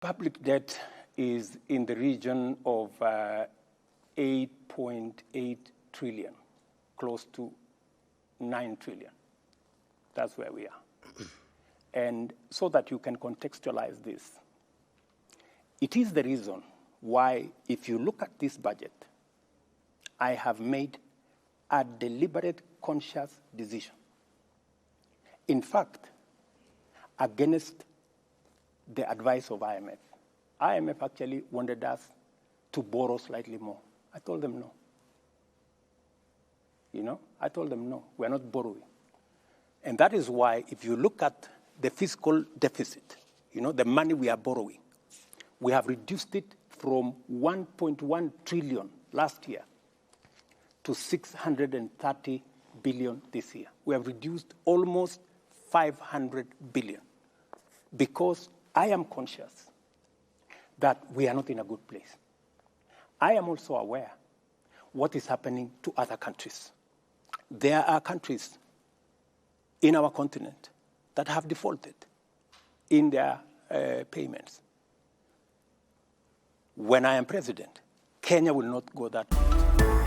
Public debt is in the region of 8.8 trillion, close to 9 trillion. That's where we are. And so that you can contextualize this, it is the reason why, if you look at this budget, I have made a deliberate, conscious decision. In fact, against the advice of IMF. IMF actually wanted us to borrow slightly more. I told them no. I told them no, we're not borrowing. And that is why, if you look at the fiscal deficit, the money we are borrowing, we have reduced it from 1.1 trillion last year to 630 billion this year. We have reduced almost 500 billion because I am conscious that we are not in a good place. I am also aware what is happening to other countries. There are countries in our continent that have defaulted in their payments. When I am president, Kenya will not go that route.